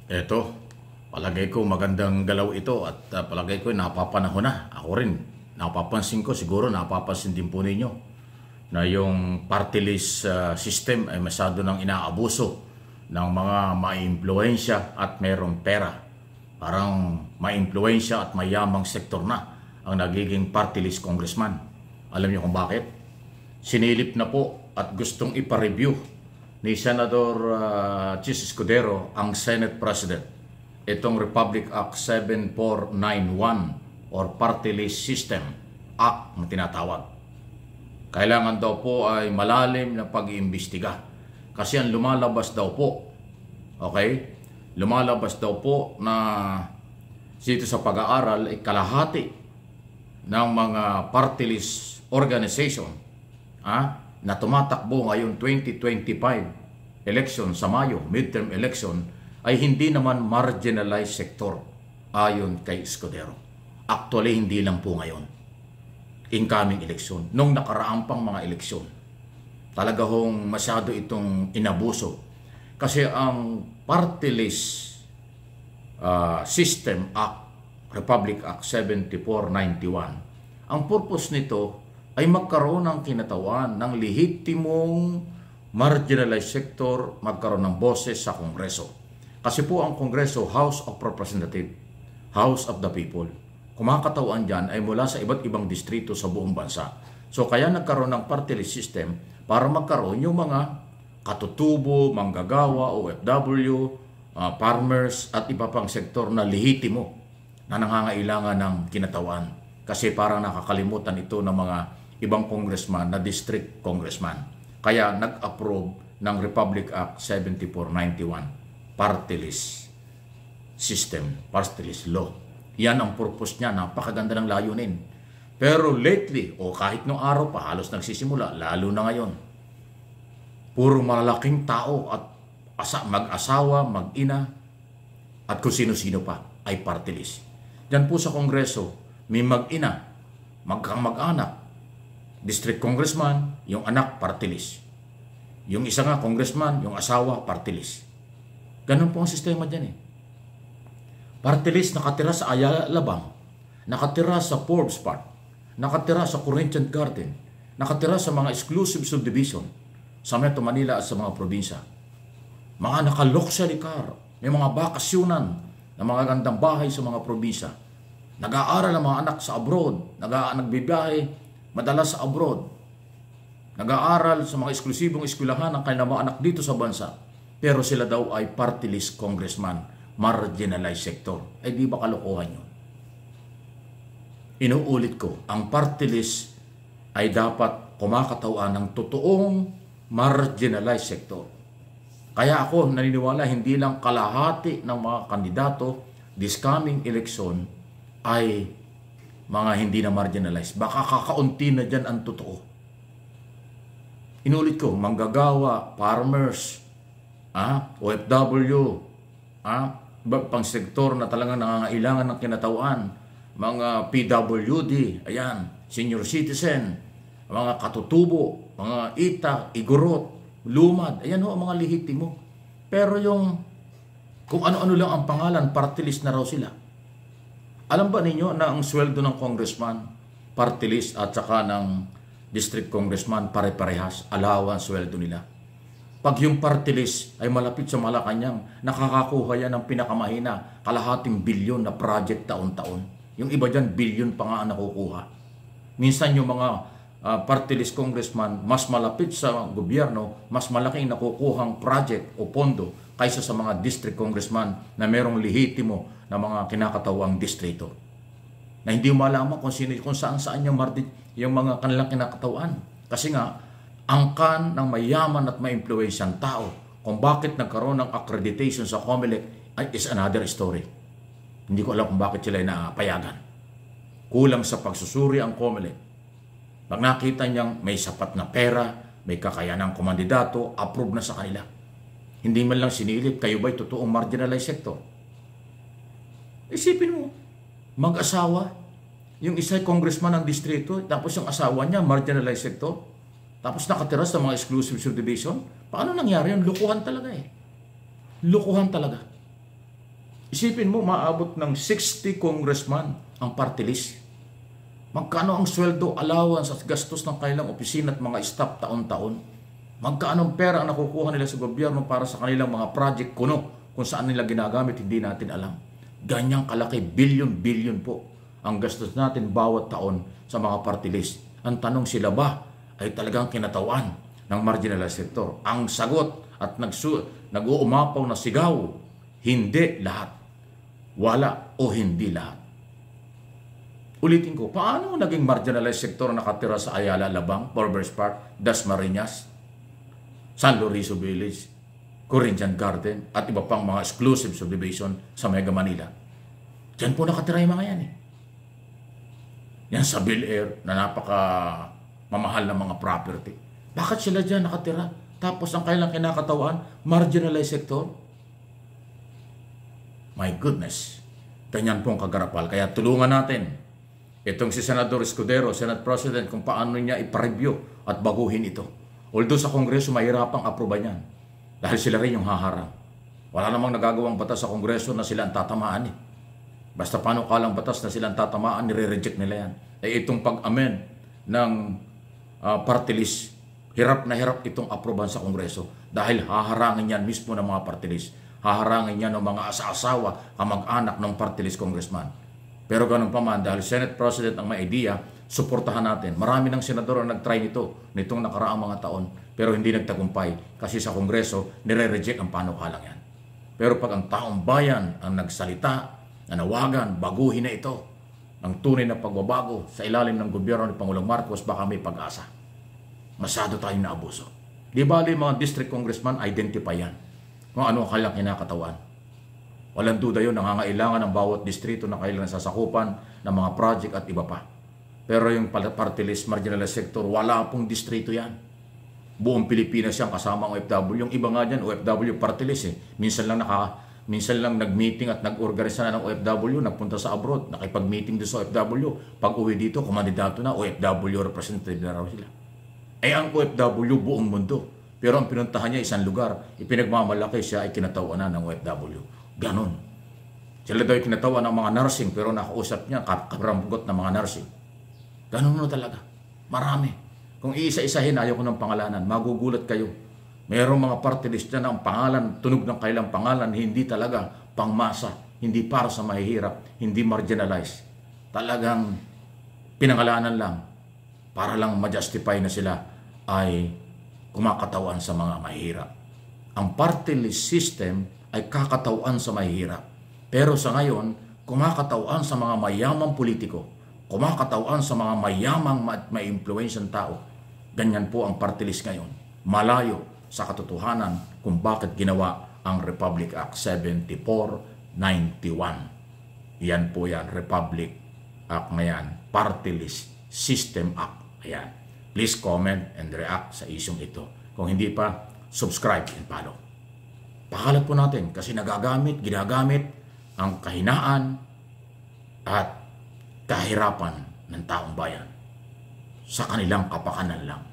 Eto, palagay ko magandang galaw ito at palagay ko napapanahon na. Ako rin, napapansin ko, siguro napapansin din po ninyo na yung party list system ay masyado nang inaabuso ng mga maiimpluwensya at mayroong pera. Parang maiimpluwensya at mayamang sektor na ang nagiging party list congressman. Alam niyo kung bakit? Sinilip na po at gustong ipa-review ni Senador Chis Escudero ang Senate President. Itong Republic Act 7491 or Party List System Act na tinatawag. Kailangan daw po ay malalim na pag-iimbestiga. Kasi ang lumalabas daw po, okay? Lumalabas daw po na dito sa pag-aaral ay kalahati ng mga party list organization na tumatakbo ngayon 2025 election sa Mayo, midterm election, ay hindi naman marginalized sector ayon kay Escudero. Actually, hindi lang po ngayon. Incoming election. Nung nakaraang pang mga eleksyon, talaga hong masyado itong inabuso. Kasi ang Party List System Act, Republic Act 7491, ang purpose nito ay magkaroon ng kinatawan ng lehitimong marginalized sector, magkaroon ng boses sa Kongreso. Kasi po ang Kongreso, House of Representatives, House of the People. Kumakatawan dyan ay mula sa iba't ibang distrito sa buong bansa. So kaya nagkaroon ng party list system para magkaroon yung mga katutubo, manggagawa, OFW, farmers at iba pang sektor na lehitimo na nangangailangan ng kinatawan. Kasi parang nakakalimutan ito ng mga ibang congressman na district congressman. Kaya nag-approve ng Republic Act 7491, Party List System, Party List Law. Yan ang purpose niya, napakaganda ng layunin. Pero lately, o kahit noong araw pa, halos nagsisimula, lalo na ngayon, puro malalaking tao at mag-asawa, mag-ina, at kung sino-sino pa ay party list. Diyan po sa Kongreso, may mag-ina, mag-anak, district congressman, yung anak, party list. Yung isa nga, congressman, yung asawa, party list. Ganun po ang sistema dyan eh. Party list nakatira sa Ayala Alabang, nakatira sa Forbes Park, nakatira sa Corinthian Garden, nakatira sa mga exclusive subdivision sa Metro Manila at sa mga probinsya. Mga naka-luxury car, may mga bakasyunan na mga gandang bahay sa mga probinsya. Nag-aaral ang mga anak sa abroad, nagbibiyahe madalas sa abroad. Nag-aaral sa mga eksklusibong eskwelahan ng kanilang mga anak dito sa bansa. Pero sila daw ay party list congressman, marginalized sector. Ay di ba kalokohan yun? Inuulit ko, ang party list ay dapat kumakatawan ng totoong marginalized sector. Kaya ako naniniwala hindi lang kalahati ng mga kandidato this coming election ay mga hindi na marginalized. Baka kakaunti na dyan ang totoo. Inulit ko, manggagawa, farmers, OFW, pang sektor na talagang nangangailangan ng kinatawan, mga PWD, ayan, senior citizen, mga katutubo, mga itak, igorot, lumad, ayan ho, mga lehitimo. Pero yung, kung ano-ano lang ang pangalan, party list na raw sila. Alam ba ninyo na ang sweldo ng congressman, party list at saka ng district congressman, pare-parehas, allowance sweldo nila? Pag yung party list ay malapit sa Malacanang, nakakakuha yan ng pinakamahina, kalahating bilyon na project taon-taon. Yung iba dyan, bilyon pa nga ang nakukuha. Minsan yung mga party list congressman, mas malapit sa gobyerno, mas malaking nakukuhang project o pondo kaysa sa mga district congressman na merong lehitimo na mga kinakatawang distrito. Na hindi malaman kung saan-saan yung mga kanilang kinakatawan. Kasi nga, angkan ng mayaman at maimpluwensyang tao kung bakit nagkaroon ng accreditation sa COMELEC is another story. Hindi ko alam kung bakit sila napayagan. Kulang sa pagsusuri ang COMELEC. Pag nakita niyang may sapat na pera, may kakayanang kumandidato, approve na sa kanila. Hindi man lang sinilip, kayo ba'y totoong marginalized sector? Isipin mo, mag-asawa, yung isa ay congressman ng distrito, tapos yung asawa niya, marginalized sector, tapos nakatira sa mga exclusive subdivision. Paano nangyari yun? Lukuhan talaga eh. Lukuhan talaga. Isipin mo, maabot ng 60 congressman ang party list. Magkano ang sweldo, allowance at gastos ng kanilang opisina at mga staff taon-taon? Magkano ang pera ang nakukuha nila sa gobyerno para sa kanilang mga project kuno kung saan nila ginagamit, hindi natin alam. Ganyang kalaki, billion-billion po ang gastos natin bawat taon sa mga party list. Ang tanong, sila ba ay talagang kinatawan ng marginalized sector? Ang sagot at nag-uumapaw na sigaw, hindi lahat. Wala o hindi lahat. Ulitin ko, paano naging marginalized sector nakatira sa Ayala, Alabang, Forbes Park, Dasmariñas, San Lorenzo Village, Corinthian Garden, at iba pang mga exclusive subdivision sa Mega Manila? Diyan po nakatira yung mga yan eh. Yan sa Bel Air na napaka mamahal na mga property. Bakit sila dyan nakatira? Tapos ang kailang kinakatawan, marginalized sector? My goodness, ganyan pong kagarapal. Kaya tulungan natin itong si Senador Escudero, Senate President, kung paano niya ipareview at baguhin ito. Although sa Kongreso, mahirapang aproban yan. Dahil sila rin yung haharang. Wala namang nagagawang batas sa Kongreso na sila ang tatamaan eh. Basta panukalang batas na sila ang tatamaan, nire-reject nila yan. Eh itong pag-amend ng party list, hirap na hirap itong aproban sa Kongreso. Dahil haharangin yan mismo ng mga party list. Haharangin niya ng mga asa-asawa, kamag-anak ng party list congressman. Pero ganun pa man, dahil Senate President ang may idea, suportahan natin. Marami ng senador ang nag-try nitong nakaraang mga taon, pero hindi nagtagumpay kasi sa Kongreso, nire-reject ang panukalang yan. Pero pag ang taong bayan ang nagsalita, nanawagan, baguhin na ito, ang tunay na pagbabago sa ilalim ng gobyerno ni Pangulong Marcos, baka may pag-asa. Masyado tayong naabuso. Di ba mga district congressman, identify yan kung ano ang kailang kinakatawan. Walang duda yun, nangangailangan ng bawat distrito na kailangan sasakupan ng mga project at iba pa. Pero yung party list, marginalized sector, wala pong distrito yan. Buong Pilipinas yan kasama ang OFW. Yung iba nga dyan, OFW party list eh. Minsan lang nag-meeting at nag-organisa na ng OFW, nagpunta sa abroad, nakipag-meeting doon sa OFW. Pag uwi dito, kumandidato na, OFW representative na raw sila. Eh ang OFW buong mundo. Pero ang pinuntahan niya isang lugar, ipinagmamalaki siya ay kinatawanan ng OFW. Ganon. Sila daw ay kinatawa ng mga nursing, pero nakausap niya, karamgot ng mga nursing. Ganon na talaga. Marami. Kung iisa-isahin, ayaw ko ng pangalanan, magugulat kayo. Mayroong mga party list na ang pangalan, tunog ng kailang pangalan, hindi talaga pangmasa, hindi para sa mahihirap, hindi marginalized. Talagang pinangalanan lang, para lang ma-justify na sila ay kumakatawan sa mga mahihirap. Ang party list system ay kakatawan sa mahihirap. Pero sa ngayon, kumakatawan sa mga mayamang politiko, kumakatawan sa mga mayamang at may influensyang tao. Ganyan po ang party list ngayon. Malayo sa katotohanan kung bakit ginawa ang Republic Act 7491. Yan po yan, Republic Act na yan, Party List System Act. Ayan. Please comment and react sa isyong ito. Kung hindi pa, subscribe and follow. Pakalat po natin kasi ginagamit ang kahinaan at kahirapan ng taong bayan sa kanilang kapakanan lang.